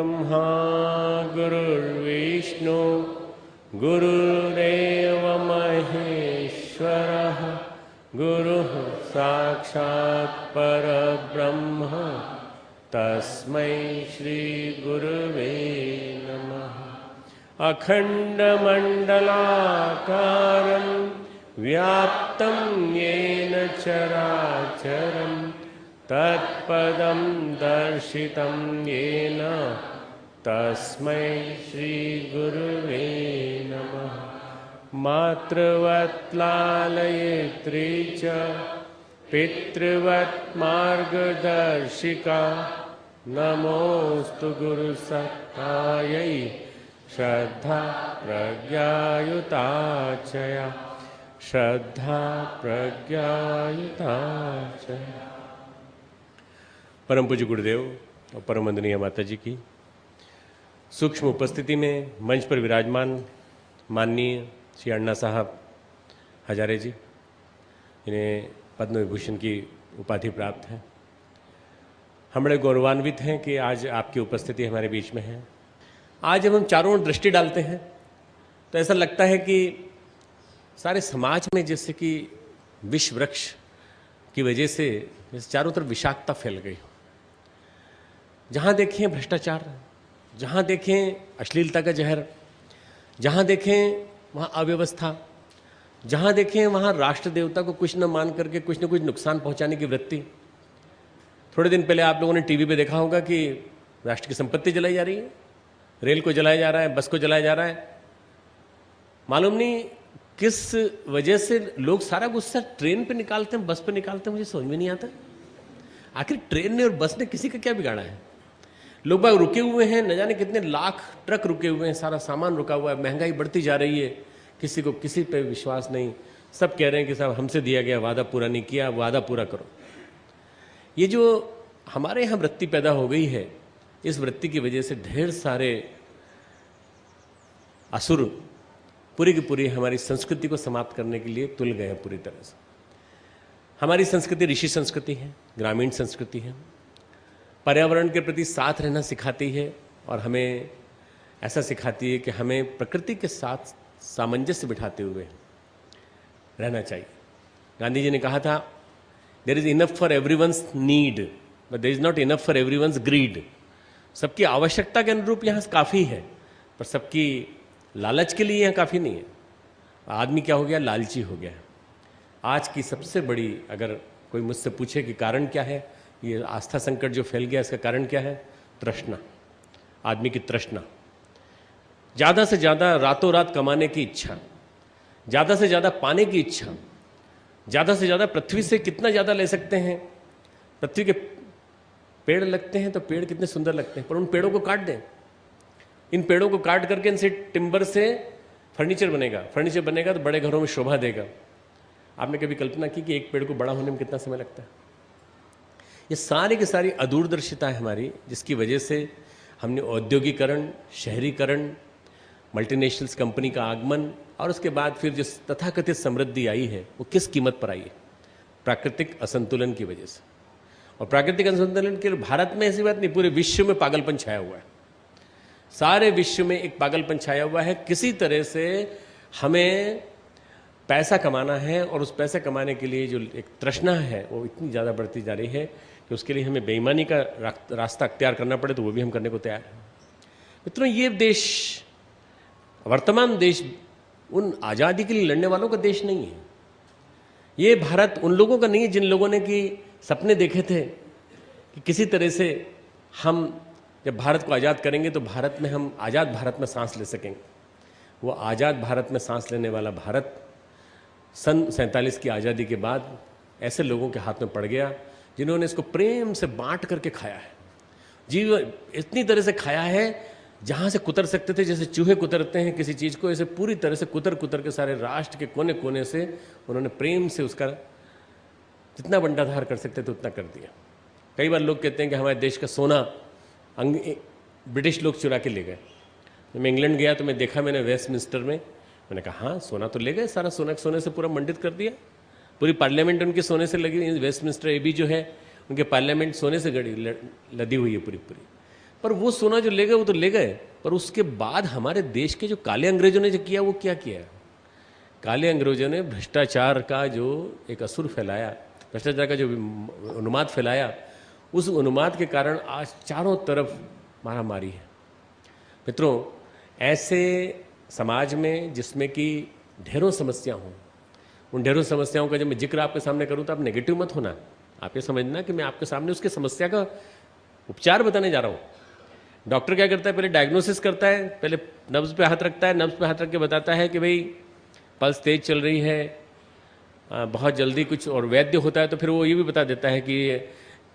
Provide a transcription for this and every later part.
ब्रह्मा गुरुर्विष्णु गुरुर्देव महेश्वरः गुरुः साक्षात् परब्रह्म तस्मै श्री गुरुवे नमः। अखंडमंडलाकारं व्याप्तं येन चराचरं तत्पदं दर्शितं येन तस्मै श्री गुरुवे नमः। मातृवत् लालयित्री च पितृवत् मार्गदर्शिका नमोस्तु गुरुसत्तायै श्रद्धा प्रज्ञायुताचया श्रद्धा प्रज्ञायुताचया। परम पूज्य गुरुदेव और परम वंदनीय माता जी की सूक्ष्म उपस्थिति में मंच पर विराजमान माननीय श्री अण्णा साहब हजारे जी, इन्हें पद्म विभूषण की उपाधि प्राप्त है। हम बड़े गौरवान्वित हैं कि आज आपकी उपस्थिति हमारे बीच में है। आज जब हम चारों ओर दृष्टि डालते हैं तो ऐसा लगता है कि सारे समाज में जैसे कि विष वृक्ष की वजह से चारों तरफ विषाक्तता फैल गई हो। जहाँ देखें भ्रष्टाचार, जहाँ देखें अश्लीलता का जहर, जहाँ देखें वहाँ अव्यवस्था, जहाँ देखें वहाँ राष्ट्र देवता को कुछ न मान करके कुछ न कुछ नुकसान पहुँचाने की वृत्ति। थोड़े दिन पहले आप लोगों ने टीवी पे देखा होगा कि राष्ट्र की संपत्ति जलाई जा रही है, रेल को जलाया जा रहा है, बस को जलाया जा रहा है। मालूम नहीं किस वजह से लोग सारा गुस्सा ट्रेन पे निकालते हैं, बस पे निकालते हैं, मुझे समझ में नहीं आता। आखिर ट्रेन ने और बस ने किसी का क्या बिगाड़ा है? लोग बाग रुके हुए हैं, न जाने कितने लाख ट्रक रुके हुए हैं, सारा सामान रुका हुआ है, महंगाई बढ़ती जा रही है, किसी को किसी पे विश्वास नहीं। सब कह रहे हैं कि साहब हमसे दिया गया वादा पूरा नहीं किया, वादा पूरा करो। ये जो हमारे यहाँ वृत्ति पैदा हो गई है, इस वृत्ति की वजह से ढेर सारे असुर पूरी की पूरी हमारी संस्कृति को समाप्त करने के लिए तुल गए हैं पूरी तरह से। हमारी संस्कृति ऋषि संस्कृति है, ग्रामीण संस्कृति है, पर्यावरण के प्रति साथ रहना सिखाती है और हमें ऐसा सिखाती है कि हमें प्रकृति के साथ सामंजस्य बिठाते हुए रहना चाहिए। गांधी जी ने कहा था, there is enough for everyone's need but there is not enough for everyone's greed. सबकी आवश्यकता के अनुरूप यहाँ काफ़ी है, पर सबकी लालच के लिए यहाँ काफ़ी नहीं है। आदमी क्या हो गया? लालची हो गया है। आज की सबसे बड़ी, अगर कोई मुझसे पूछे कि कारण क्या है, ये आस्था संकट जो फैल गया, इसका कारण क्या है? तृष्णा, आदमी की तृष्णा। ज़्यादा से ज़्यादा रातों रात कमाने की इच्छा, ज़्यादा से ज़्यादा पाने की इच्छा, ज़्यादा से ज़्यादा पृथ्वी से कितना ज़्यादा ले सकते हैं। पृथ्वी के पेड़ लगते हैं तो पेड़ कितने सुंदर लगते हैं, पर उन पेड़ों को काट दें। इन पेड़ों को काट करके इनसे टिम्बर से फर्नीचर बनेगा, फर्नीचर बनेगा तो बड़े घरों में शोभा देगा। आपने कभी कल्पना की कि एक पेड़ को बड़ा होने में कितना समय लगता है? ये सारी की सारी अदूरदर्शिता है हमारी, जिसकी वजह से हमने औद्योगिकरण, शहरीकरण, मल्टीनेशनल्स कंपनी का आगमन और उसके बाद फिर जो तथाकथित समृद्धि आई है वो किस कीमत पर आई है? प्राकृतिक असंतुलन की वजह से। और प्राकृतिक असंतुलन के भारत में ऐसी बात नहीं, पूरे विश्व में पागलपन छाया हुआ है। सारे विश्व में एक पागलपन छाया हुआ है। किसी तरह से हमें पैसा कमाना है और उस पैसे कमाने के लिए जो एक तृष्णा है वो इतनी ज़्यादा बढ़ती जा रही है कि उसके लिए हमें बेईमानी का रास्ता अख्तियार करना पड़े तो वो भी हम करने को तैयार हैं। मित्रों, ये देश, वर्तमान देश, उन आज़ादी के लिए लड़ने वालों का देश नहीं है। ये भारत उन लोगों का नहीं है जिन लोगों ने कि सपने देखे थे कि किसी तरह से हम जब भारत को आज़ाद करेंगे तो भारत में हम आज़ाद भारत में सांस ले सकेंगे। वो आज़ाद भारत में सांस लेने वाला भारत सन 47 की आज़ादी के बाद ऐसे लोगों के हाथ में पड़ गया जिन्होंने इसको प्रेम से बांट करके खाया है। जीवन इतनी तरह से खाया है जहाँ से कुतर सकते थे, जैसे चूहे कुतरते हैं किसी चीज़ को, ऐसे पूरी तरह से कुतर कुतर के सारे राष्ट्र के कोने कोने से उन्होंने प्रेम से उसका जितना बंटाधार कर सकते थे उतना कर दिया। कई बार लोग कहते हैं कि हमारे देश का सोना ब्रिटिश लोग चुरा के ले गए। मैं इंग्लैंड गया तो मैं देखा, मैंने वेस्टमिंस्टर में, मैंने कहा हाँ सोना तो ले गए, सारा सोना सोने से पूरा मंडित कर दिया। पूरी पार्लियामेंट उनके सोने से लगी। वेस्टमिंस्टर एबी जो है उनके पार्लियामेंट सोने से लदी हुई है पूरी पूरी। पर वो सोना जो ले गए वो तो ले गए, पर उसके बाद हमारे देश के जो काले अंग्रेजों ने जो किया वो क्या किया? काले अंग्रेजों ने भ्रष्टाचार का जो एक असुर फैलाया, भ्रष्टाचार का जो उन्माद फैलाया, उस उन्माद के कारण आज चारों तरफ मारामारी है। मित्रों, ऐसे समाज में जिसमें कि ढेरों समस्या हों, उन ढेरों समस्याओं का जब मैं जिक्र आपके सामने करूं तो आप नेगेटिव मत होना। आप ये समझना कि मैं आपके सामने उसके समस्या का उपचार बताने जा रहा हूं। डॉक्टर क्या करता है? पहले डायग्नोसिस करता है, पहले नब्ज पे हाथ रखता है, नब्ज पे हाथ रख के बताता है कि भाई पल्स तेज चल रही है, बहुत जल्दी कुछ, और वैद्य होता है तो फिर वो ये भी बता देता है कि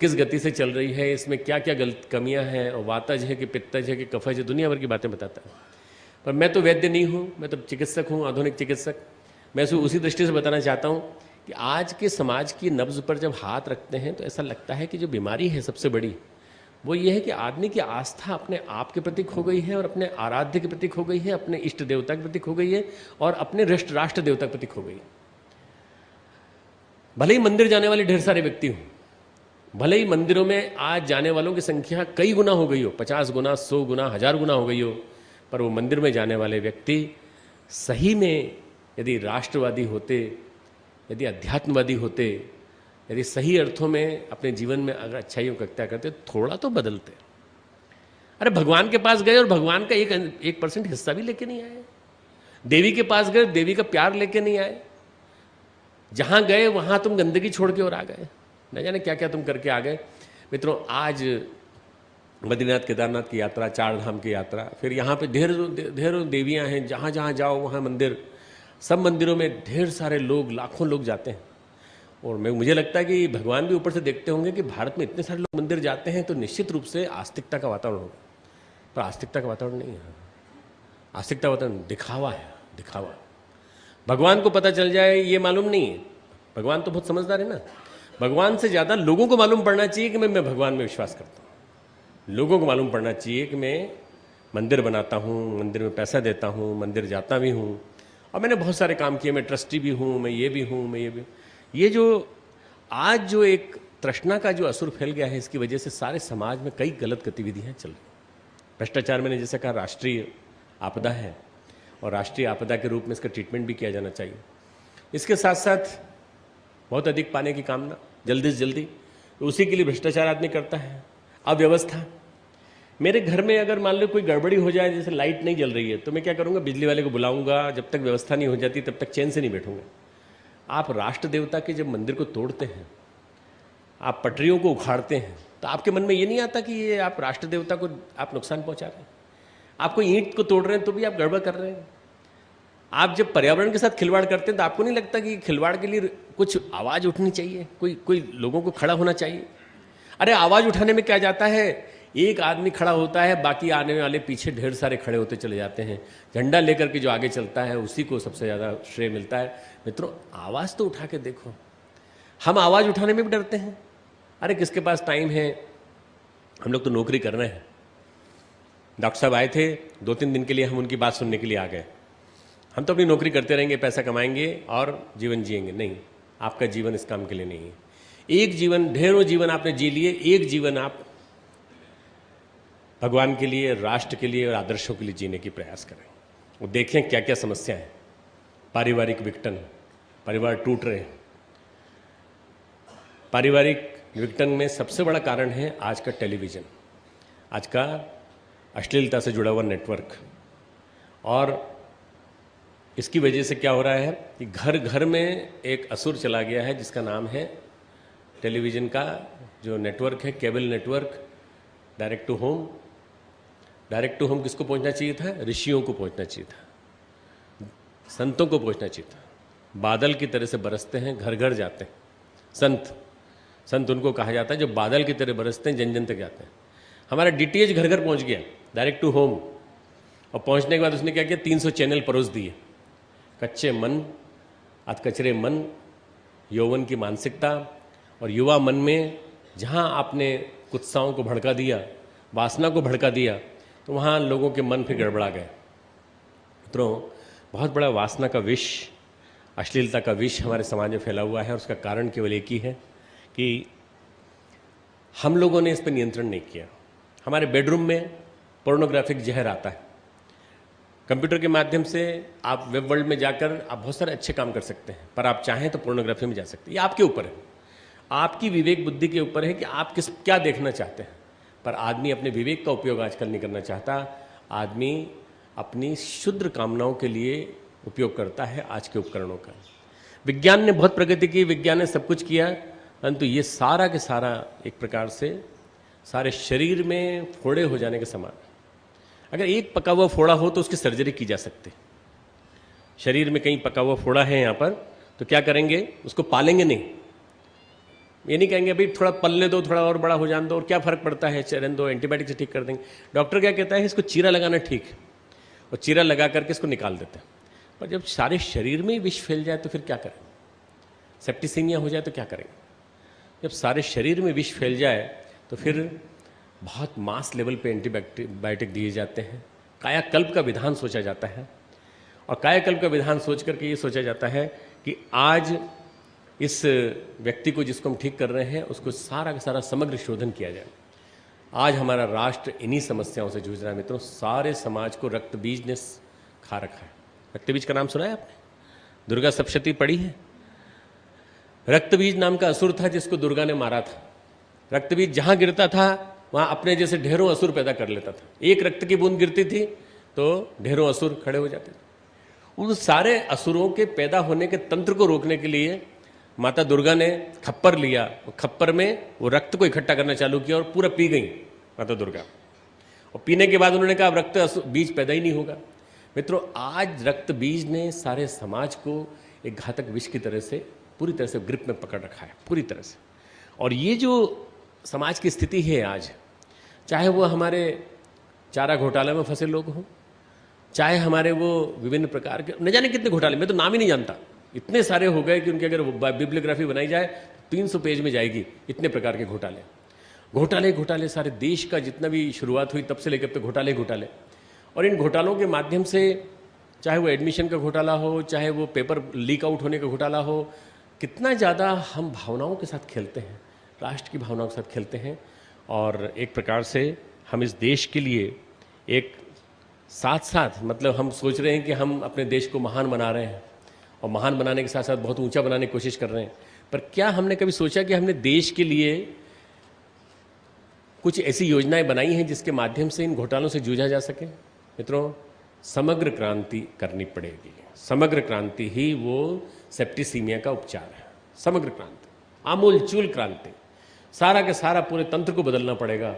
किस गति से चल रही है, इसमें क्या क्या कमियां हैं, और वातज है कि पित्तज है कि कफज है, दुनिया भर की बातें बताता है। पर मैं तो वैद्य नहीं हूँ, मैं तो चिकित्सक हूँ, आधुनिक चिकित्सक। मैं उसी दृष्टि से बताना चाहता हूँ कि आज के समाज की नब्ज पर जब हाथ रखते हैं तो ऐसा लगता है कि जो बीमारी है सबसे बड़ी वो ये है कि आदमी की आस्था अपने आप के प्रति खो गई है, और अपने आराध्य के प्रति खो गई है, अपने इष्ट देवता के प्रति खो गई है, और अपने राष्ट्र देवता के प्रति खो गई है। भले ही मंदिर जाने वाले ढेर सारे व्यक्ति हों, भले ही मंदिरों में आज जाने वालों की संख्या कई गुना हो गई हो, 50 गुना, 100 गुना, 1000 गुना हो गई हो, पर वो मंदिर में जाने वाले व्यक्ति सही में यदि राष्ट्रवादी होते, यदि अध्यात्मवादी होते, यदि सही अर्थों में अपने जीवन में अगर अच्छाइयों का त्याग करते, थोड़ा तो बदलते। अरे भगवान के पास गए और भगवान का 1% हिस्सा भी लेके नहीं आए। देवी के पास गए, देवी का प्यार लेके नहीं आए। जहां गए वहां तुम गंदगी छोड़ के और आ गए, न जाने क्या क्या तुम करके आ गए। मित्रों, आज बद्रीनाथ केदारनाथ की यात्रा, 4 धाम की यात्रा, फिर यहाँ पे ढेरों देवियाँ हैं, जहाँ जहाँ जाओ वहाँ मंदिर, सब मंदिरों में ढेर सारे लोग, लाखों लोग जाते हैं। और मुझे लगता है कि भगवान भी ऊपर से देखते होंगे कि भारत में इतने सारे लोग मंदिर जाते हैं तो निश्चित रूप से आस्तिकता का वातावरण होगा, पर आस्तिकता का वातावरण नहीं है। आस्तिकता वातावरण दिखावा है, दिखावा। भगवान को पता चल जाए ये मालूम नहीं है। भगवान तो बहुत समझदार है ना। भगवान से ज़्यादा लोगों को मालूम पड़ना चाहिए कि मैं भगवान में विश्वास करता हूँ। लोगों को मालूम पड़ना चाहिए कि मैं मंदिर बनाता हूँ, मंदिर में पैसा देता हूँ, मंदिर जाता भी हूँ, और मैंने बहुत सारे काम किए, मैं ट्रस्टी भी हूँ, मैं ये भी हूँ, मैं ये भी। ये जो आज जो एक तृष्णा का जो असुर फैल गया है, इसकी वजह से सारे समाज में कई गलत गतिविधियाँ चल रही। भ्रष्टाचार, मैंने जैसे कहा, राष्ट्रीय आपदा है, और राष्ट्रीय आपदा के रूप में इसका ट्रीटमेंट भी किया जाना चाहिए। इसके साथ साथ बहुत अधिक पाने की कामना, जल्दी से जल्दी, तो उसी के लिए भ्रष्टाचार आदमी करता है। अव्यवस्था, मेरे घर में अगर मान लो कोई गड़बड़ी हो जाए, जैसे लाइट नहीं जल रही है, तो मैं क्या करूँगा? बिजली वाले को बुलाऊंगा, जब तक व्यवस्था नहीं हो जाती तब तक चैन से नहीं बैठूंगा। आप राष्ट्र देवता के जब मंदिर को तोड़ते हैं, आप पटरियों को उखाड़ते हैं, तो आपके मन में ये नहीं आता कि ये आप राष्ट्र देवता को आप नुकसान पहुंचा रहे हैं? आप कोई ईंट को तोड़ रहे हैं तो भी आप गड़बड़ कर रहे हैं। आप जब पर्यावरण के साथ खिलवाड़ करते हैं तो आपको नहीं लगता कि खिलवाड़ के लिए कुछ आवाज़ उठनी चाहिए, कोई लोगों को खड़ा होना चाहिए? अरे आवाज़ उठाने में क्या जाता है, एक आदमी खड़ा होता है, बाकी आने वाले पीछे ढेर सारे खड़े होते चले जाते हैं। झंडा लेकर के जो आगे चलता है उसी को सबसे ज़्यादा श्रेय मिलता है। मित्रों, आवाज़ तो उठा के देखो। हम आवाज़ उठाने में भी डरते हैं। अरे किसके पास टाइम है, हम लोग तो नौकरी कर रहे हैं। डॉक्टर साहब आए थे, 2-3 दिन के लिए हम उनकी बात सुनने के लिए आ गए। हम तो अपनी नौकरी करते रहेंगे, पैसा कमाएंगे और जीवन जिएंगे। नहीं, आपका जीवन इस काम के लिए नहीं है। एक जीवन, ढेरों जीवन आपने जी लिए, एक जीवन आप भगवान के लिए, राष्ट्र के लिए और आदर्शों के लिए जीने की प्रयास करें। वो देखें क्या क्या समस्या है। पारिवारिक विघटन, परिवार टूट रहे हैं। पारिवारिक विघटन में सबसे बड़ा कारण है आज का टेलीविज़न, आज का अश्लीलता से जुड़ा हुआ नेटवर्क। और इसकी वजह से क्या हो रहा है कि घर घर में एक असुर चला गया है जिसका नाम है टेलीविज़न का जो नेटवर्क है, cable network, direct to home. Direct to home किसको पहुंचना चाहिए था? ऋषियों को पहुंचना चाहिए था, संतों को पहुंचना चाहिए था। बादल की तरह से बरसते हैं, घर घर जाते हैं। संत उनको कहा जाता है जो बादल की तरह बरसते हैं, जन जन तक जाते हैं। हमारा डीटीएच घर घर पहुंच गया, डायरेक्ट टू होम। और पहुंचने के बाद उसने क्या किया? 300 चैनल परोस दिए। कच्चे मन, अधकचरे मन, यौवन की मानसिकता, और युवा मन में जहाँ आपने कुत्साओं को भड़का दिया, वासना को भड़का दिया, तो वहाँ लोगों के मन फिर गड़बड़ा गए। मित्रों, बहुत बड़ा वासना का विष, अश्लीलता का विष हमारे समाज में फैला हुआ है, और उसका कारण केवल एक ही है कि हम लोगों ने इस पर नियंत्रण नहीं किया। हमारे बेडरूम में पोर्नोग्राफिक जहर आता है। कंप्यूटर के माध्यम से आप वेब वर्ल्ड में जाकर आप बहुत सारे अच्छे काम कर सकते हैं, पर आप चाहें तो पोर्नोग्राफी में जा सकते हैं। ये आपके ऊपर है, आपकी विवेक बुद्धि के ऊपर है कि आप क्या देखना चाहते हैं। पर आदमी अपने विवेक का उपयोग आजकल नहीं करना चाहता। आदमी अपनी क्षुद्र कामनाओं के लिए उपयोग करता है आज के उपकरणों का। विज्ञान ने बहुत प्रगति की, विज्ञान ने सब कुछ किया, परंतु ये सारा के सारा एक प्रकार से सारे शरीर में फोड़े हो जाने के समान। अगर एक पका हुआ फोड़ा हो तो उसकी सर्जरी की जा सकती है। शरीर में कहीं पका हुआ फोड़ा है यहाँ पर, तो क्या करेंगे, उसको पालेंगे नहीं। ये नहीं कहेंगे भाई थोड़ा पलने दो, थोड़ा और बड़ा हो जाने दो, और क्या फर्क पड़ता है, चरण दो, एंटीबायोटिक से ठीक कर देंगे। डॉक्टर क्या कहता है, इसको चीरा लगाना ठीक है, और चीरा लगा करके इसको निकाल देते हैं। पर जब सारे शरीर में ही विष फैल जाए तो फिर क्या करें, सेप्टिसीमिया हो जाए तो क्या करेंगे। जब सारे शरीर में विष फैल जाए तो फिर बहुत मास लेवल पे एंटीबायोटिक दिए जाते हैं। कायाकल्प का विधान सोचा जाता है, और कायाकल्प का विधान सोच करके ये सोचा जाता है कि आज इस व्यक्ति को जिसको हम ठीक कर रहे हैं उसको सारा का सारा समग्र शोधन किया जाए। आज हमारा राष्ट्र इन्हीं समस्याओं से जूझ रहा है मित्रों। सारे समाज को रक्त बीज ने खा रखा है। रक्त बीज का नाम सुना है आपने? दुर्गा सप्तशती पढ़ी है? रक्त बीज नाम का असुर था जिसको दुर्गा ने मारा था। रक्त बीज जहां गिरता था वहां अपने जैसे ढेरों असुर पैदा कर लेता था। एक रक्त की बूंद गिरती थी तो ढेरों असुर खड़े हो जाते थे। उन सारे असुरों के पैदा होने के तंत्र को रोकने के लिए माता दुर्गा ने खप्पर लिया, खप्पर में वो रक्त को इकट्ठा करना चालू किया और पूरा पी गई माता दुर्गा। और पीने के बाद उन्होंने कहा अब रक्त बीज पैदा ही नहीं होगा। मित्रों, आज रक्त बीज ने सारे समाज को एक घातक विष की तरह से पूरी तरह से ग्रिप में पकड़ रखा है, पूरी तरह से। और ये जो समाज की स्थिति है आज, चाहे वो हमारे चारा घोटाले में फंसे लोग हों, चाहे हमारे वो विभिन्न प्रकार के न जाने कितने घोटाले, मैं तो नाम ही नहीं जानता, इतने सारे हो गए कि उनकी अगर बिब्लियोग्राफी बनाई जाए 300 पेज में जाएगी। इतने प्रकार के घोटाले घोटाले घोटाले सारे देश का जितना भी शुरुआत हुई तब से लेकर अब तक घोटाले घोटाले। और इन घोटालों के माध्यम से चाहे वो एडमिशन का घोटाला हो, चाहे वो पेपर लीक आउट होने का घोटाला हो, कितना ज़्यादा हम भावनाओं के साथ खेलते हैं, राष्ट्र की भावनाओं के साथ खेलते हैं। और एक प्रकार से हम इस देश के लिए एक साथ साथ मतलब हम सोच रहे हैं कि हम अपने देश को महान बना रहे हैं, और महान बनाने के साथ साथ बहुत ऊंचा बनाने की कोशिश कर रहे हैं। पर क्या हमने कभी सोचा कि हमने देश के लिए कुछ ऐसी योजनाएं बनाई हैं जिसके माध्यम से इन घोटालों से जूझा जा सके? मित्रों, समग्र क्रांति करनी पड़ेगी। समग्र क्रांति ही वो सेप्टिसीमिया का उपचार है। समग्र क्रांति, आमूलचूल क्रांति, सारा के सारा पूरे तंत्र को बदलना पड़ेगा।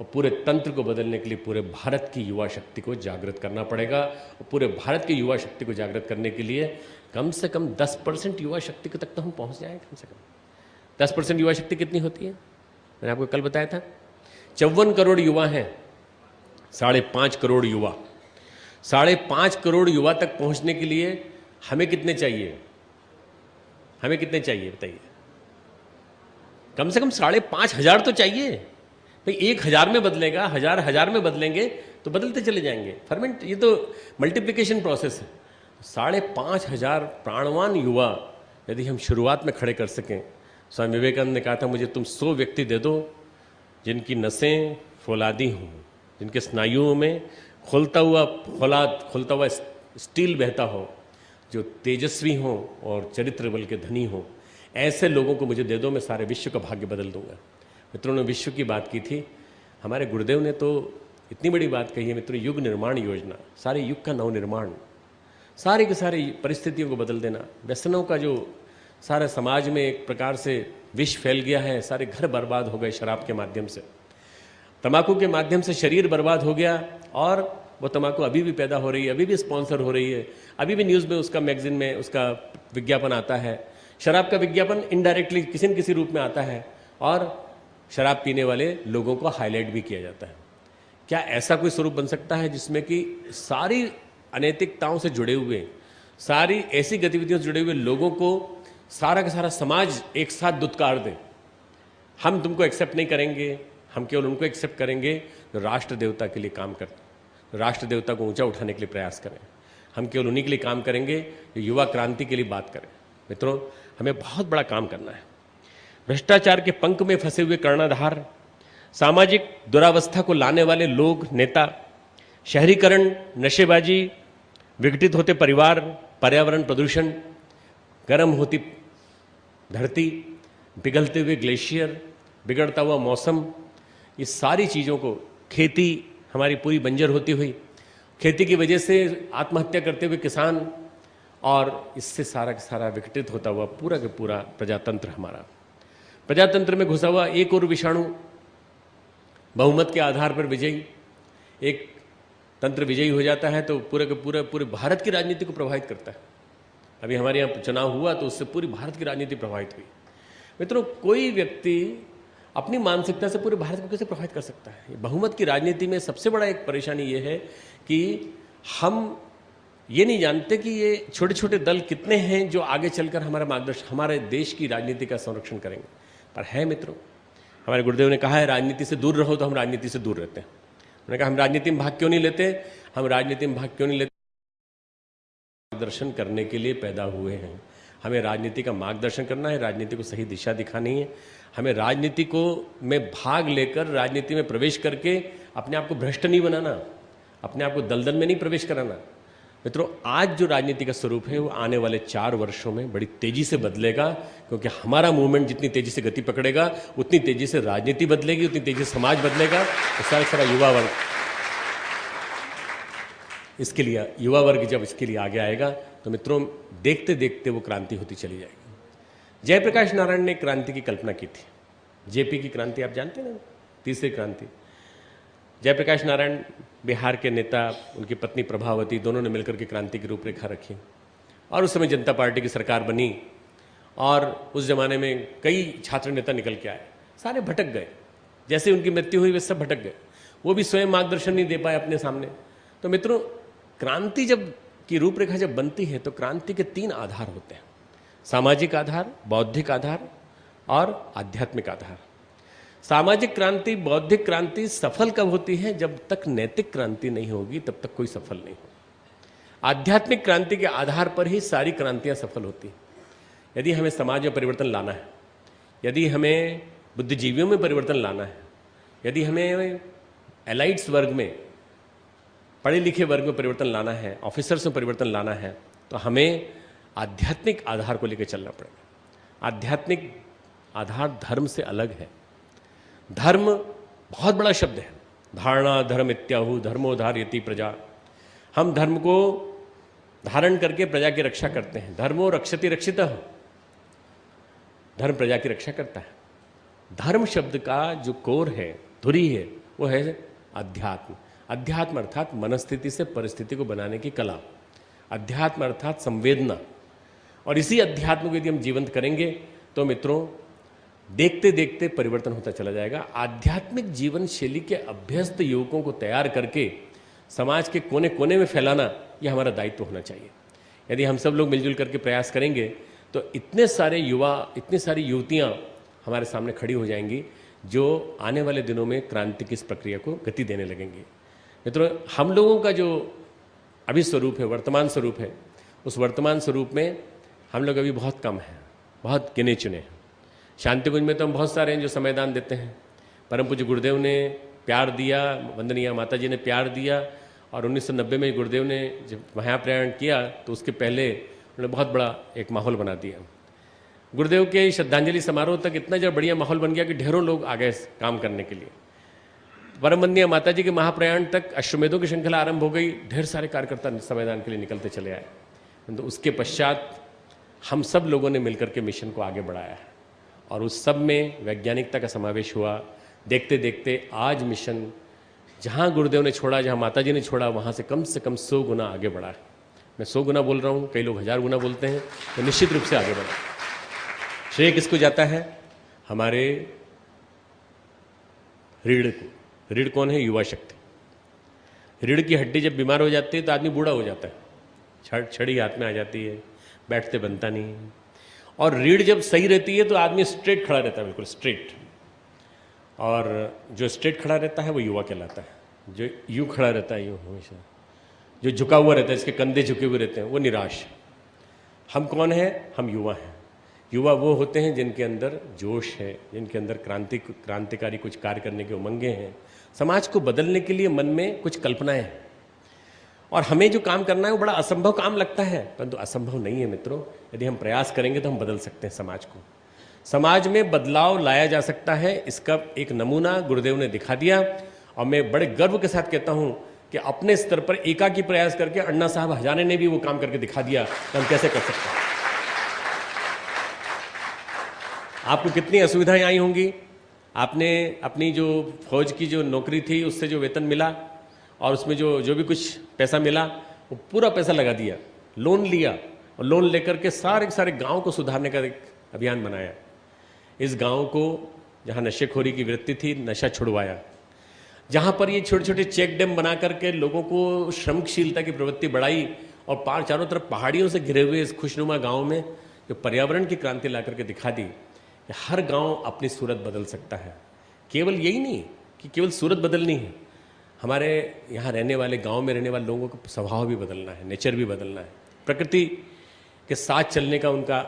और पूरे तंत्र को बदलने के लिए पूरे भारत की युवा शक्ति को जागृत करना पड़ेगा। और पूरे भारत की युवा शक्ति को जागृत करने के लिए कम से कम 10% युवा शक्ति तक तो हम पहुंच जाएं। कम से कम 10% युवा शक्ति कितनी होती है? मैंने आपको कल बताया था 54 करोड़ युवा हैं। 5.5 करोड़ युवा, 5.5 करोड़ युवा तक पहुंचने के लिए हमें कितने चाहिए? हमें कितने चाहिए बताइए? कम से कम 5,500 तो चाहिए भाई। 1,000 में बदलेगा, हजार में बदलेंगे तो बदलते चले जाएंगे। फर्मेंट, ये तो मल्टीप्लिकेशन प्रोसेस है। 5,500 प्राणवान युवा यदि हम शुरुआत में खड़े कर सकें। स्वामी विवेकानंद ने कहा था, मुझे तुम 100 व्यक्ति दे दो जिनकी नसें फौलादी हों, जिनके स्नायुओं में खुलता हुआ स्टील बहता हो, जो तेजस्वी हों और चरित्र बल के धनी हों। ऐसे लोगों को मुझे दे दो, मैं सारे विश्व का भाग्य बदल दूंगा। मित्रों ने विश्व की बात की थी, हमारे गुरुदेव ने तो इतनी बड़ी बात कही है मित्रों, युग निर्माण योजना, सारे युग का नवनिर्माण, सारी के सारी परिस्थितियों को बदल देना। व्यसनों का जो सारा समाज में एक प्रकार से विष फैल गया है, सारे घर बर्बाद हो गए शराब के माध्यम से, तंबाकू के माध्यम से शरीर बर्बाद हो गया। और वो तंबाकू अभी भी पैदा हो रही है, अभी भी स्पॉन्सर हो रही है, अभी भी न्यूज़ में उसका मैगजीन में उसका विज्ञापन आता है। शराब का विज्ञापन इनडायरेक्टली किसी न किसी रूप में आता है और शराब पीने वाले लोगों को हाईलाइट भी किया जाता है। क्या ऐसा कोई स्वरूप बन सकता है जिसमें कि सारी अनैतिकताओं से जुड़े हुए, सारी ऐसी गतिविधियों से जुड़े हुए लोगों को सारा का सारा समाज एक साथ दुत्कार दे? हम तुमको एक्सेप्ट नहीं करेंगे, हम केवल उनको एक्सेप्ट करेंगे जो राष्ट्र देवता के लिए काम करते, राष्ट्र देवता को ऊंचा उठाने के लिए प्रयास करें। हम केवल उन्हीं के लिए काम करेंगे जो युवा क्रांति के लिए बात करें। मित्रों, हमें बहुत बड़ा काम करना है। भ्रष्टाचार के पंख में फंसे हुए कर्णधार सामाजिक दुरावस्था को लाने वाले लोग, नेता, शहरीकरण, नशेबाजी, विघटित होते परिवार, पर्यावरण प्रदूषण, गर्म होती धरती, पिघलते हुए ग्लेशियर, बिगड़ता हुआ मौसम, ये सारी चीज़ों को, खेती हमारी पूरी बंजर होती हुई, खेती की वजह से आत्महत्या करते हुए किसान, और इससे सारा का सारा विघटित होता हुआ पूरा का पूरा प्रजातंत्र, हमारा प्रजातंत्र में घुसा हुआ एक और विषाणु, बहुमत के आधार पर विजयी, एक तंत्र विजयी हो जाता है तो पूरे भारत की राजनीति को प्रभावित करता है। अभी हमारे यहाँ चुनाव हुआ तो उससे पूरी भारत की राजनीति प्रभावित हुई। मित्रों, कोई व्यक्ति अपनी मानसिकता से पूरे भारत को कैसे प्रभावित कर सकता है? बहुमत की राजनीति में सबसे बड़ा एक परेशानी ये है कि हम ये नहीं जानते कि ये छोटे छोटे दल कितने हैं जो आगे चलकर हमारा मार्गदर्शन, हमारे देश की राजनीति का संरक्षण करेंगे। पर है मित्रों, हमारे गुरुदेव ने कहा है राजनीति से दूर रहो, तो हम राजनीति से दूर रहते हैं। उन्होंने कहा हम राजनीति में भाग क्यों नहीं लेते? हम राजनीति में भाग क्यों नहीं लेते? मार्गदर्शन करने के लिए पैदा हुए हैं। हमें राजनीति का मार्गदर्शन करना है, राजनीति को सही दिशा दिखानी है। हमें राजनीति को में भाग लेकर, राजनीति में प्रवेश करके अपने आप को भ्रष्ट नहीं बनाना, अपने आप को दलदल में नहीं प्रवेश कराना। मित्रों, आज जो राजनीति का स्वरूप है वो आने वाले 4 वर्षों में बड़ी तेजी से बदलेगा, क्योंकि हमारा मूवमेंट जितनी तेजी से गति पकड़ेगा उतनी तेजी से राजनीति बदलेगी, उतनी तेजी से समाज बदलेगा। तो सारा युवा वर्ग इसके लिए, युवा वर्ग जब इसके लिए आगे आएगा तो मित्रों देखते देखते वो क्रांति होती चली जाएगी। जयप्रकाश नारायण ने क्रांति की कल्पना की थी, जेपी की क्रांति आप जानते हैं ना, तीसरी क्रांति। जयप्रकाश नारायण बिहार के नेता, उनकी पत्नी प्रभावती, दोनों ने मिलकर के क्रांति की रूपरेखा रखी और उस समय जनता पार्टी की सरकार बनी। और उस जमाने में कई छात्र नेता निकल के आए, सारे भटक गए। जैसे उनकी मृत्यु हुई वे सब भटक गए, वो भी स्वयं मार्गदर्शन नहीं दे पाए अपने सामने। तो मित्रों, क्रांति जब की रूपरेखा जब बनती है तो क्रांति के 3 आधार होते हैं: सामाजिक आधार, बौद्धिक आधार और आध्यात्मिक आधार। सामाजिक क्रांति, बौद्धिक क्रांति सफल कब होती है? जब तक नैतिक क्रांति नहीं होगी तब तक कोई सफल नहीं हो। आध्यात्मिक क्रांति के आधार पर ही सारी क्रांतियां सफल होती हैं। यदि हमें समाज में परिवर्तन लाना है, यदि हमें बुद्धिजीवियों में परिवर्तन लाना है, यदि हमें एलाइट्स वर्ग में, पढ़े लिखे वर्ग में परिवर्तन लाना है, ऑफिसर्स में परिवर्तन लाना है, तो हमें आध्यात्मिक आधार को लेकर चलना पड़ेगा। आध्यात्मिक आधार धर्म से अलग है। धर्म बहुत बड़ा शब्द है। धारणा धर्म इत्याहु धर्मो धारयति प्रजा। हम धर्म को धारण करके प्रजा की रक्षा करते हैं। धर्मो रक्षति रक्षितः, धर्म प्रजा की रक्षा करता है। धर्म शब्द का जो कोर है, धुरी है, वो है अध्यात्म। अध्यात्म अर्थात मनस्थिति से परिस्थिति को बनाने की कला। अध्यात्म अर्थात संवेदना। और इसी अध्यात्म को यदि हम जीवंत करेंगे तो मित्रों देखते देखते परिवर्तन होता चला जाएगा। आध्यात्मिक जीवन शैली के अभ्यस्त युवकों को तैयार करके समाज के कोने कोने में फैलाना, यह हमारा दायित्व होना चाहिए। यदि हम सब लोग मिलजुल करके प्रयास करेंगे तो इतने सारे युवा, इतनी सारी युवतियां हमारे सामने खड़ी हो जाएंगी जो आने वाले दिनों में क्रांति की इस प्रक्रिया को गति देने लगेंगे। मित्रों, हम लोगों का जो अभी स्वरूप है, वर्तमान स्वरूप है, उस वर्तमान स्वरूप में हम लोग अभी बहुत कम हैं, बहुत गिने चुने हैं। शांतिकुंज में तो हम बहुत सारे हैं जो समयदान देते हैं। परम पूज्य गुरुदेव ने प्यार दिया, वंदनीय माता जी ने प्यार दिया, और 1990 में गुरुदेव ने जब महाप्रयाण किया तो उसके पहले उन्होंने बहुत बड़ा एक माहौल बना दिया। गुरुदेव के श्रद्धांजलि समारोह तक इतना जब बढ़िया माहौल बन गया कि ढेरों लोग आ गए काम करने के लिए। परम वंदनीय माता जी के महाप्रयाण तक अश्वमेधों की श्रृंखला आरंभ हो गई, ढेर सारे कार्यकर्ता समयदान के लिए निकलते चले आए। तो उसके पश्चात हम सब लोगों ने मिलकर के मिशन को आगे बढ़ाया है और उस सब में वैज्ञानिकता का समावेश हुआ। देखते देखते आज मिशन जहाँ गुरुदेव ने छोड़ा, जहाँ माता जी ने छोड़ा, वहाँ से कम 100 गुना आगे बढ़ा है। मैं 100 गुना बोल रहा हूँ, कई लोग 1000 गुना बोलते हैं, तो निश्चित रूप से आगे बढ़ा। श्रेय किसको जाता है? हमारे रीढ़ को। रीढ़ कौन है? युवा शक्ति। रीढ़ की हड्डी जब बीमार हो जाती है तो आदमी बूढ़ा हो जाता है, छड़ी हाथ में आ जाती है, बैठते बनता नहीं। और रीढ़ जब सही रहती है तो आदमी स्ट्रेट खड़ा रहता है, बिल्कुल स्ट्रेट। और जो स्ट्रेट खड़ा रहता है वो युवा कहलाता है। जो यूँ खड़ा रहता है, यूँ हमेशा जो झुका हुआ रहता है, इसके कंधे झुके हुए रहते हैं, वो निराश। हम कौन है? हम युवा हैं। युवा वो होते हैं जिनके अंदर जोश है, जिनके अंदर क्रांतिकारी कुछ कार्य करने के उमंगे हैं, समाज को बदलने के लिए मन में कुछ कल्पनाएं हैं। और हमें जो काम करना है वो बड़ा असंभव काम लगता है, परंतु असंभव नहीं है मित्रों। यदि हम प्रयास करेंगे तो हम बदल सकते हैं समाज को। समाज में बदलाव लाया जा सकता है, इसका एक नमूना गुरुदेव ने दिखा दिया। और मैं बड़े गर्व के साथ कहता हूं कि अपने स्तर पर एकाकी प्रयास करके अन्ना साहब हजारे ने भी वो काम करके दिखा दिया कि हम कैसे कर सकते हैं। आपको कितनी असुविधाएं आई होंगी, आपने अपनी जो फौज की जो नौकरी थी उससे जो वेतन मिला और उसमें जो भी कुछ पैसा मिला वो पूरा पैसा लगा दिया, लोन लिया और लोन लेकर के सारे गांव को सुधारने का एक अभियान बनाया। इस गांव को जहां नशेखोरी की वृत्ति थी, नशा छुड़वाया। जहां पर ये छोटे छोटे चेक डैम बना करके लोगों को श्रमशीलता की प्रवृत्ति बढ़ाई और चारों तरफ पहाड़ियों से घिरे हुए इस खुशनुमा गांव में जो पर्यावरण की क्रांति ला करके दिखा दी कि हर गांव अपनी सूरत बदल सकता है। केवल यही नहीं कि केवल सूरत बदलनी है, हमारे यहाँ रहने वाले, गांव में रहने वाले लोगों का स्वभाव भी बदलना है, नेचर भी बदलना है, प्रकृति के साथ चलने का उनका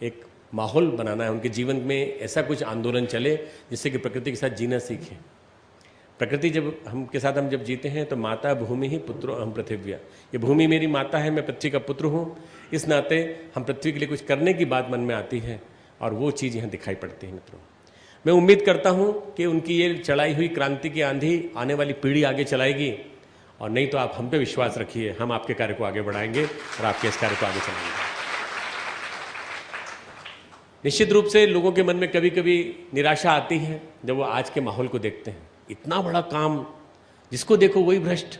एक माहौल बनाना है। उनके जीवन में ऐसा कुछ आंदोलन चले जिससे कि प्रकृति के साथ जीना सीखें। प्रकृति हम जब जीते हैं तो माता भूमि ही पुत्रो अहम पृथिव्या, ये भूमि मेरी माता है, मैं पृथ्वी का पुत्र हूँ। इस नाते हम पृथ्वी के लिए कुछ करने की बात मन में आती है और वो चीज़ यहाँ दिखाई पड़ती है मित्रों। मैं उम्मीद करता हूँ कि उनकी ये चलाई हुई क्रांति की आंधी आने वाली पीढ़ी आगे चलाएगी, और नहीं तो आप हम पे विश्वास रखिए, हम आपके कार्य को आगे बढ़ाएंगे और आपके इस कार्य को आगे चलाएंगे। निश्चित रूप से लोगों के मन में कभी कभी निराशा आती है जब वो आज के माहौल को देखते हैं। इतना बड़ा काम, जिसको देखो वही भ्रष्ट,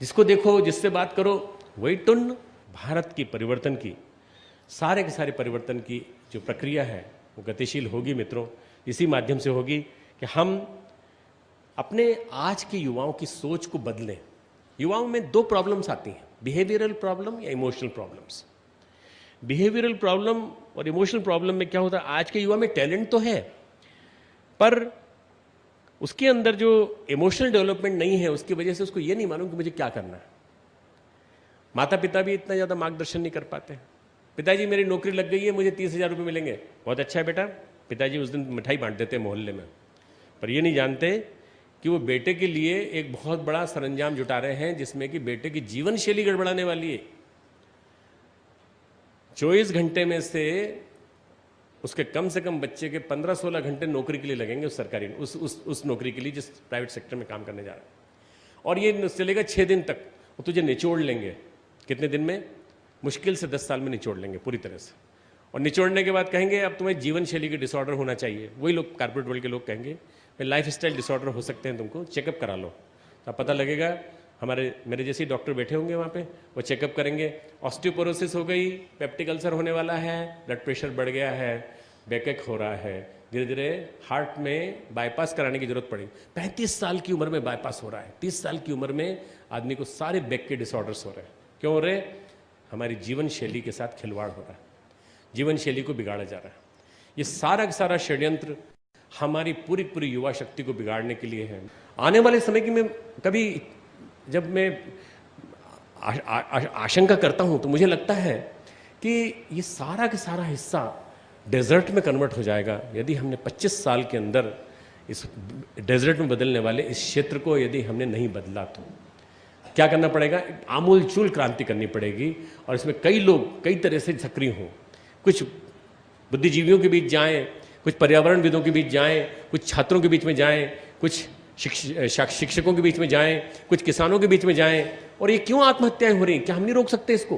जिसको देखो जिससे बात करो वही टुन्न। भारत की परिवर्तन की, सारे के सारे परिवर्तन की जो प्रक्रिया है वो गतिशील होगी मित्रों। इसी माध्यम से होगी कि हम अपने आज के युवाओं की सोच को बदलें। युवाओं में दो प्रॉब्लम्स आती हैं, बिहेवियरल प्रॉब्लम या इमोशनल प्रॉब्लम्स। बिहेवियरल प्रॉब्लम और इमोशनल प्रॉब्लम में क्या होता है, आज के युवा में टैलेंट तो है पर उसके अंदर जो इमोशनल डेवलपमेंट नहीं है, उसकी वजह से उसको ये नहीं मालूम कि मुझे क्या करना है। माता पिता भी इतना ज़्यादा मार्गदर्शन नहीं कर पाते। पिताजी मेरी नौकरी लग गई है, मुझे 30,000 रुपये मिलेंगे, बहुत अच्छा है बेटा। पिताजी उस दिन मिठाई बांट देते हैं मोहल्ले में, पर ये नहीं जानते कि वो बेटे के लिए एक बहुत बड़ा सरंजाम जुटा रहे हैं जिसमें कि बेटे की जीवन शैली गड़बड़ाने वाली है। 24 घंटे में से उसके कम से कम बच्चे के 15-16 घंटे नौकरी के लिए लगेंगे, उस सरकारी उस नौकरी के लिए जिस प्राइवेट सेक्टर में काम करने जा रहा है। और ये चलेगा 6 दिन तक। वो तुझे निचोड़ लेंगे, कितने दिन में? मुश्किल से 10 साल में निचोड़ लेंगे पूरी तरह से। और निचोड़ने के बाद कहेंगे अब तुम्हें जीवन शैली के डिसऑर्डर होना चाहिए। वही लोग, कारपोरेट वर्ल्ड के लोग कहेंगे लाइफ स्टाइल डिसऑर्डर हो सकते हैं, तुमको चेकअप करा लो। तो पता लगेगा, मेरे जैसे डॉक्टर बैठे होंगे वहाँ पे, वो चेकअप करेंगे, ऑस्टियोपोरोसिस हो गई, पेप्टिक अल्सर होने वाला है, ब्लड प्रेशर बढ़ गया है, बैकएक हो रहा है, धीरे धीरे हार्ट में बाईपास कराने की जरूरत पड़ी। 35 साल की उम्र में बाईपास हो रहा है, 30 साल की उम्र में आदमी को सारे बैक के डिसऑर्डर्स हो रहे हैं। क्यों हो रहे? हमारी जीवन शैली के साथ खिलवाड़ हो रहा है, जीवन शैली को बिगाड़ा जा रहा है। ये सारा का सारा षड्यंत्र हमारी पूरी पूरी युवा शक्ति को बिगाड़ने के लिए है। आने वाले समय की में कभी जब मैं आशंका करता हूं तो मुझे लगता है कि ये सारा का सारा हिस्सा डेजर्ट में कन्वर्ट हो जाएगा यदि हमने 25 साल के अंदर इस डेजर्ट में बदलने वाले इस क्षेत्र को यदि हमने नहीं बदला। तो क्या करना पड़ेगा? आमूलचूल क्रांति करनी पड़ेगी और इसमें कई लोग कई तरह से सक्रिय हों। कुछ बुद्धिजीवियों के बीच जाएं, कुछ पर्यावरणविदों के बीच जाएं, कुछ छात्रों के बीच में जाएं, कुछ शिक्षकों के बीच में जाएं, कुछ किसानों के बीच में जाएं। और ये क्यों आत्महत्याएं हो रही हैं? क्या हम नहीं रोक सकते इसको?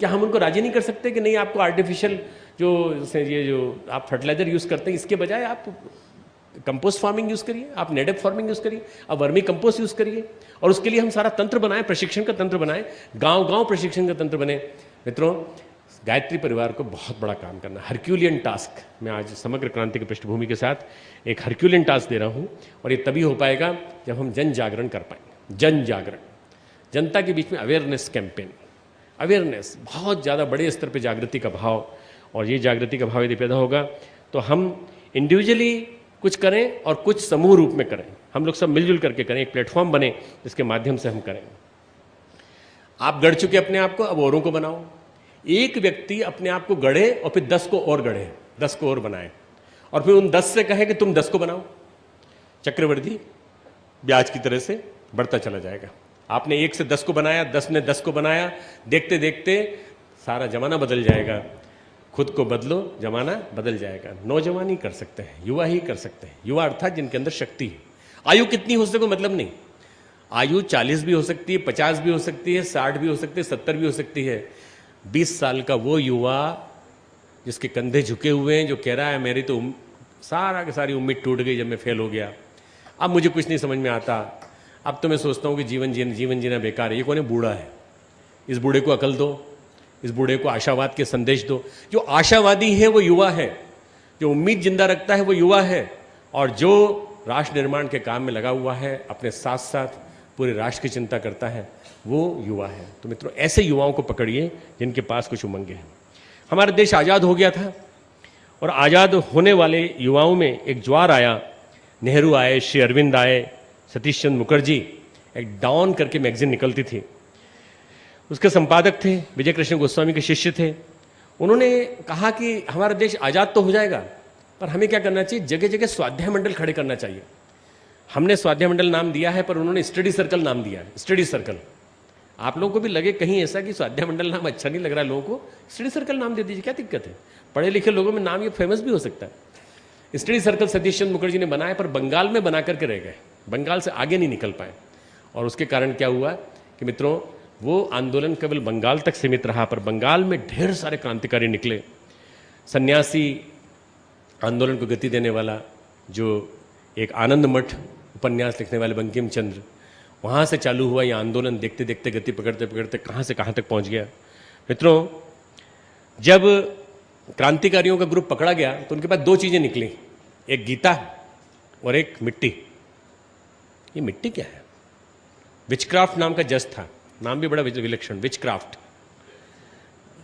क्या हम उनको राजी नहीं कर सकते कि नहीं, आपको आर्टिफिशियल जो आप फर्टिलाइजर यूज करते हैं इसके बजाय आप कंपोस्ट फार्मिंग यूज करिए, आप नेटिव फार्मिंग यूज करिए, आप वर्मी कंपोस्ट यूज करिए। और उसके लिए हम सारा तंत्र बनाएं, प्रशिक्षण का तंत्र बनाएं, गांव-गांव प्रशिक्षण का तंत्र बने। मित्रों, गायत्री परिवार को बहुत बड़ा काम करना, हरक्यूलियन टास्क। मैं आज समग्र क्रांति की पृष्ठभूमि के साथ एक हरक्यूलियन टास्क दे रहा हूं और ये तभी हो पाएगा जब हम जन जागरण कर पाएंगे। जन जागरण, जनता के बीच में अवेयरनेस कैंपेन, अवेयरनेस, बहुत ज़्यादा बड़े स्तर पर जागृति का भाव। और ये जागृति का भाव यदि पैदा होगा तो हम इंडिविजुअली कुछ करें और कुछ समूह रूप में करें, हम लोग सब मिलजुल करके करें, एक प्लेटफॉर्म बने जिसके माध्यम से हम करें। आप गढ़ चुके अपने आप को, अब औरों को बनाओ। एक व्यक्ति अपने आप को गढ़े और फिर 10 को और गढ़े, 10 को और बनाए, और फिर उन 10 से कहे कि तुम 10 को बनाओ, चक्रवृद्धि ब्याज की तरह से बढ़ता चला जाएगा। आपने 1 से 10 को बनाया, 10 ने 10 को बनाया, देखते देखते सारा जमाना बदल जाएगा। खुद को बदलो, जमाना बदल जाएगा। नौजवान ही कर सकते हैं, युवा ही कर सकते हैं। युवा अर्थात जिनके अंदर शक्ति है। आयु कितनी हो उससे कोई मतलब नहीं। आयु 40 भी हो सकती है, 50 भी हो सकती है, 60 भी हो सकती है, 70 भी हो सकती है। 20 साल का वो युवा जिसके कंधे झुके हुए हैं, जो कह रहा है मेरी तो सारा की सारी उम्मीद टूट गई जब मैं फेल हो गया, अब मुझे कुछ नहीं समझ में आता, अब तो मैं सोचता हूं कि जीवन जीना बेकार है। ये कौन है? बूढ़ा है। इस बूढ़े को अकल दो, इस बूढ़े को आशावाद के संदेश दो। जो आशावादी है वो युवा है, जो उम्मीद जिंदा रखता है वो युवा है, और जो राष्ट्र निर्माण के काम में लगा हुआ है, अपने साथ साथ पूरे राष्ट्र की चिंता करता है, वो युवा है। तो मित्रों, ऐसे युवाओं को पकड़िए जिनके पास कुछ उमंगें हैं। हमारा देश आज़ाद हो गया था, और आज़ाद होने वाले युवाओं में एक ज्वार आया। नेहरू आए, श्री अरविंद आए, सतीश चंद्र मुखर्जी। एक डॉन करके मैगजीन निकलती थी, उसके संपादक थे, विजय कृष्ण गोस्वामी के शिष्य थे। उन्होंने कहा कि हमारा देश आज़ाद तो हो जाएगा, पर हमें क्या करना चाहिए? जगह जगह स्वाध्याय मंडल खड़े करना चाहिए। हमने स्वाध्याय मंडल नाम दिया है, पर उन्होंने स्टडी सर्कल नाम दिया है। Study circle. आप लोगों को भी लगे कहीं ऐसा कि स्वाध्याय मंडल नाम अच्छा नहीं लग रहा लोगों को, स्टडी सर्कल नाम दे दीजिए, क्या दिक्कत है? पढ़े लिखे लोगों में नाम ये फेमस भी हो सकता है। स्टडी सर्कल सतीश चंद्र मुखर्जी ने बनाया, पर बंगाल में बना करके रह गए, बंगाल से आगे नहीं निकल पाए। और उसके कारण क्या हुआ कि मित्रों, वो आंदोलन केवल बंगाल तक सीमित रहा, पर बंगाल में ढेर सारे क्रांतिकारी निकले। सन्यासी आंदोलन को गति देने वाला जो एक आनंद मठ उपन्यास लिखने वाले बंकिम चंद्र, वहाँ से चालू हुआ ये आंदोलन। देखते देखते गति पकड़ते पकड़ते कहाँ से कहाँ तक पहुँच गया। मित्रों, जब क्रांतिकारियों का ग्रुप पकड़ा गया तो उनके पास 2 चीज़ें निकली, एक गीता और एक मिट्टी। ये मिट्टी क्या है? विचक्राफ्ट नाम का जज था, नाम भी बड़ा विलक्षण, विचक्राफ्ट,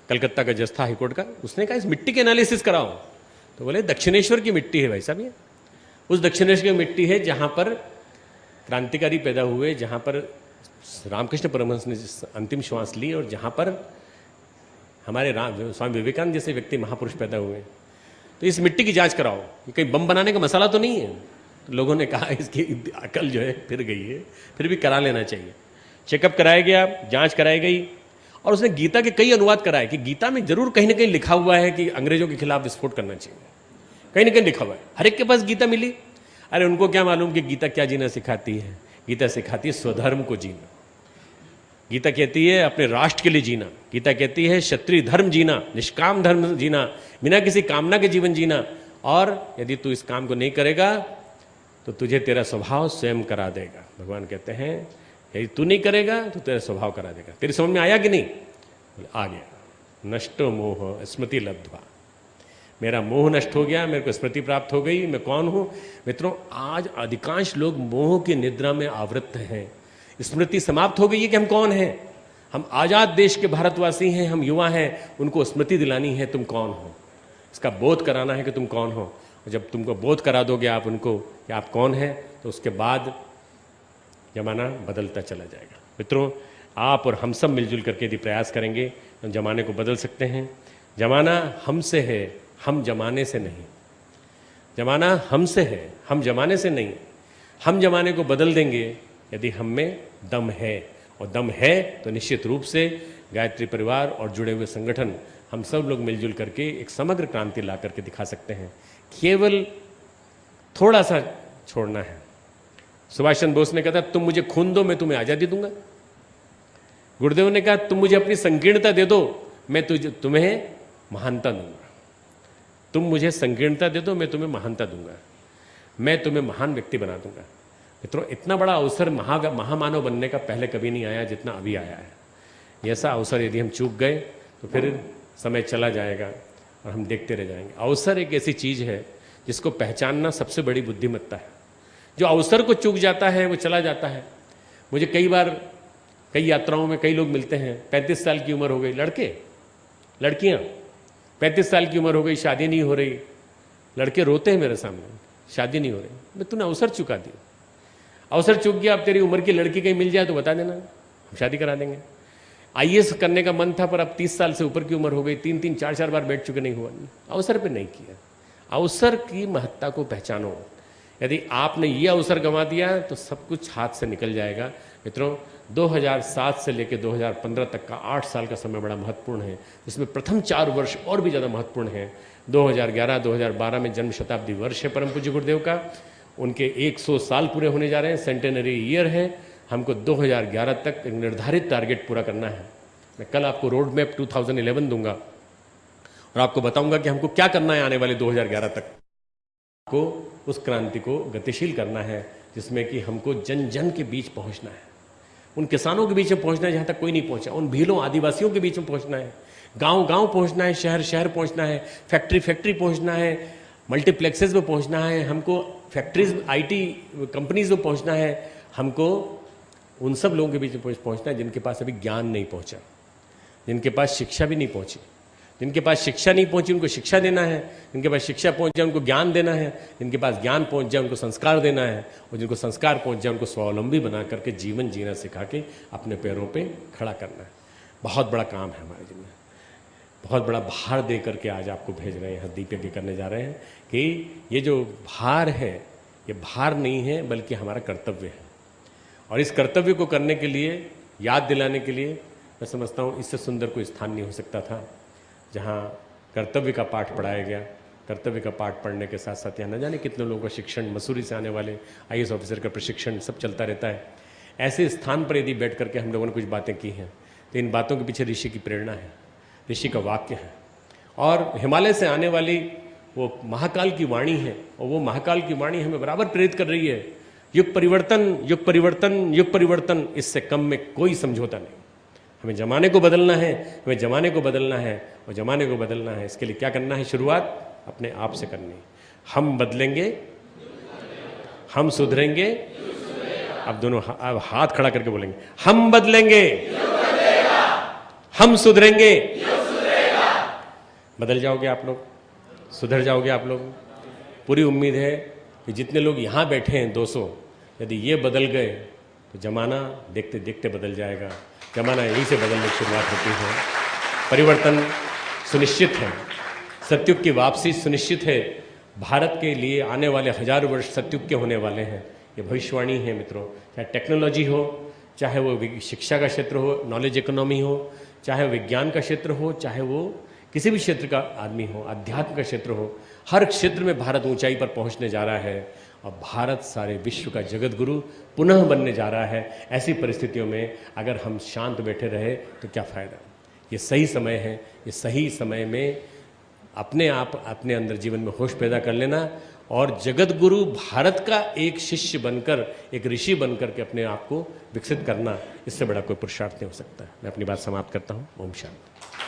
कलकत्ता का जज था हाईकोर्ट का। उसने कहा इस मिट्टी के एनालिसिस कराओ, तो बोले दक्षिणेश्वर की मिट्टी है भाई साहब। ये उस दक्षिणेश्वर की मिट्टी है जहां पर क्रांतिकारी पैदा हुए, जहां पर रामकृष्ण परमहंस ने अंतिम श्वास ली, और जहां पर हमारे स्वामी विवेकानंद जैसे व्यक्ति महापुरुष पैदा हुए। तो इस मिट्टी की जांच कराओ, ये कहीं बम बनाने का मसाला तो नहीं है। तो लोगों ने कहा इसकी अकल जो है फिर गई है, फिर भी करा लेना चाहिए। चेकअप कराया गया, जांच कराई गई, और उसने गीता के कई अनुवाद कराए कि गीता में जरूर कहीं ना कहीं लिखा हुआ है कि अंग्रेजों के खिलाफ विस्फोट करना चाहिए। कहीं ना कहीं लिखा हुआ है, हर एक के पास गीता मिली। अरे उनको क्या मालूम कि गीता क्या जीना सिखाती है? गीता सिखाती है स्वधर्म को जीना। गीता कहती है अपने राष्ट्र के लिए जीना। गीता कहती है क्षत्रिय धर्म जीना, निष्काम धर्म जीना, बिना किसी कामना के जीवन जीना। और यदि तू इस काम को नहीं करेगा तो तुझे तेरा स्वभाव स्वयं करा देगा। भगवान कहते हैं यदि तू नहीं करेगा तो तेरा स्वभाव करा देगा। तेरी समझ में आया कि नहीं? आ गया। नष्टो मोह स्मृति लब्ध्वा, मेरा मोह नष्ट हो गया, मेरे को स्मृति प्राप्त हो गई, मैं कौन हूं। मित्रों, आज अधिकांश लोग मोह की निद्रा में आवृत्त हैं। स्मृति समाप्त हो गई है कि हम कौन हैं। हम आजाद देश के भारतवासी हैं, हम युवा हैं, उनको स्मृति दिलानी है तुम कौन हो, इसका बोध कराना है कि तुम कौन हो। और जब तुमको बोध करा दोगे आप उनको कि आप कौन हैं, तो उसके बाद जमाना बदलता चला जाएगा। मित्रों, आप और हम सब मिलजुल करके यदि प्रयास करेंगे तो जमाने को बदल सकते हैं। जमाना हमसे है, हम जमाने से नहीं। जमाना हमसे है, हम जमाने से नहीं। हम जमाने को बदल देंगे यदि हम में दम है, और दम है तो निश्चित रूप से गायत्री परिवार और जुड़े हुए संगठन, हम सब लोग मिलजुल करके एक समग्र क्रांति ला करके दिखा सकते हैं। केवल थोड़ा सा छोड़ना है। सुभाष चंद्र बोस ने कहा था तुम मुझे खून दो, मैं तुम्हें आज़ादी दूंगा। गुरुदेव ने कहा तुम मुझे अपनी संकीर्णता दे दो, मैं तुम्हें महानता दूंगा। तुम मुझे संकीर्णता दे दो, मैं तुम्हें महानता दूंगा, मैं तुम्हें महान व्यक्ति बना दूंगा। मित्रों, इतना बड़ा अवसर महामानव बनने का पहले कभी नहीं आया जितना अभी आया है। ऐसा अवसर यदि हम चूक गए तो फिर समय चला जाएगा और हम देखते रह जाएंगे। अवसर एक ऐसी चीज़ है जिसको पहचानना सबसे बड़ी बुद्धिमत्ता है। जो अवसर को चूक जाता है वो चला जाता है। मुझे कई बार कई यात्राओं में कई लोग मिलते हैं, 35 साल की उम्र हो गई, लड़के लड़कियां 35 साल की उम्र हो गई, शादी नहीं हो रही। लड़के रोते हैं मेरे सामने, शादी नहीं हो रही। मैं तूने अवसर चुका दिया, अवसर चूक गया। अब तेरी उम्र की लड़की कहीं मिल जाए तो बता देना, हम शादी करा देंगे। आईएएस करने का मन था, पर अब 30 साल से ऊपर की उम्र हो गई, 3-3, 4-4 बार बैठ चुके, नहीं हुआ। अवसर पे नहीं किया। अवसर की महत्ता को पहचानो। यदि आपने ये अवसर गंवा दिया तो सब कुछ हाथ से निकल जाएगा। मित्रों, 2007 से लेकर 2015 तक का 8 साल का समय बड़ा महत्वपूर्ण है, जिसमें प्रथम 4 वर्ष और भी ज़्यादा महत्वपूर्ण है। 2011-2012 में जन्म शताब्दी वर्ष है परम पूज्य गुरुदेव का, उनके 100 साल पूरे होने जा रहे हैं, सेंटेनरी ईयर है। हमको 2011 तक एक निर्धारित टारगेट पूरा करना है। मैं कल आपको रोड मैप 2011 दूंगा और आपको बताऊंगा कि हमको क्या करना है आने वाले 2011 तक। को उस क्रांति को गतिशील करना है जिसमें कि हमको जन जन के बीच पहुंचना है, उन किसानों के बीच में पहुंचना है जहां तक कोई नहीं पहुंचा, उन भीलों आदिवासियों के बीच में पहुंचना है, गांव गांव पहुंचना है, शहर शहर पहुंचना है, फैक्ट्री फैक्ट्री पहुंचना है, मल्टीप्लेक्सेस में पहुंचना है, हमको फैक्ट्रीज आईटी कंपनीज में पहुंचना है, हमको उन सब लोगों के बीच में पहुंचना है जिनके पास अभी ज्ञान नहीं पहुंचा, जिनके पास शिक्षा भी नहीं पहुंची। जिनके पास शिक्षा नहीं पहुंची उनको शिक्षा देना है, जिनके पास शिक्षा पहुंच जाए उनको ज्ञान देना है, जिनके पास ज्ञान पहुंच जाए उनको संस्कार देना है, और जिनको संस्कार पहुंच जाए उनको स्वावलंबी बना करके जीवन जीना सिखा के अपने पैरों पे खड़ा करना है। बहुत बड़ा काम है हमारे जिम्मे, बहुत बड़ा भार दे करके आज आपको भेज रहे हैं, यहाँ दीप यज्ञ करने जा रहे हैं कि ये जो भार है ये भार नहीं है बल्कि हमारा कर्तव्य है। और इस कर्तव्य को करने के लिए, याद दिलाने के लिए, मैं समझता हूँ इससे सुंदर कोई स्थान नहीं हो सकता था जहाँ कर्तव्य का पाठ पढ़ाया गया। कर्तव्य का पाठ पढ़ने के साथ साथ यहाँ न जाने कितने लोगों का शिक्षण, मसूरी से आने वाले आईएएस ऑफिसर का प्रशिक्षण सब चलता रहता है। ऐसे स्थान पर यदि बैठ करके हम लोगों ने कुछ बातें की हैं तो इन बातों के पीछे ऋषि की प्रेरणा है, ऋषि का वाक्य है, और हिमालय से आने वाली वो महाकाल की वाणी है, और वो महाकाल की वाणी हमें बराबर प्रेरित कर रही है। युग परिवर्तन, युग परिवर्तन, युग परिवर्तन, इससे कम में कोई समझौता नहीं। हमें जमाने को बदलना है, हमें जमाने को बदलना है, और जमाने को बदलना है इसके लिए क्या करना है? शुरुआत अपने आप से करनी है। हम बदलेंगे, हम सुधरेंगे। अब दोनों अब हाथ खड़ा करके बोलेंगे, हम बदलेंगे, हम सुधरेंगे। बदल जाओगे आप लोग, सुधर जाओगे आप लोग। पूरी उम्मीद है कि जितने लोग यहाँ बैठे हैं 200, यदि ये बदल गए तो जमाना देखते देखते बदल जाएगा। जमाना यहीं से बदलने की शुरुआत होती है। परिवर्तन सुनिश्चित है, सतयुग की वापसी सुनिश्चित है। भारत के लिए आने वाले 1000 वर्ष सतयुग के होने वाले हैं, ये भविष्यवाणी है मित्रों। चाहे टेक्नोलॉजी हो, चाहे वो शिक्षा का क्षेत्र हो, नॉलेज इकोनॉमी हो, चाहे विज्ञान का क्षेत्र हो, चाहे वो किसी भी क्षेत्र का आदमी हो, अध्यात्म का क्षेत्र हो, हर क्षेत्र में भारत ऊंचाई पर पहुंचने जा रहा है और भारत सारे विश्व का जगत गुरु पुनः बनने जा रहा है। ऐसी परिस्थितियों में अगर हम शांत बैठे रहे तो क्या फ़ायदा? ये सही समय है, ये सही समय में अपने आप अपने अंदर जीवन में होश पैदा कर लेना और जगत गुरु भारत का एक शिष्य बनकर, एक ऋषि बनकर के अपने आप को विकसित करना, इससे बड़ा कोई पुरुषार्थ नहीं हो सकता। मैं अपनी बात समाप्त करता हूँ। ओम शांति।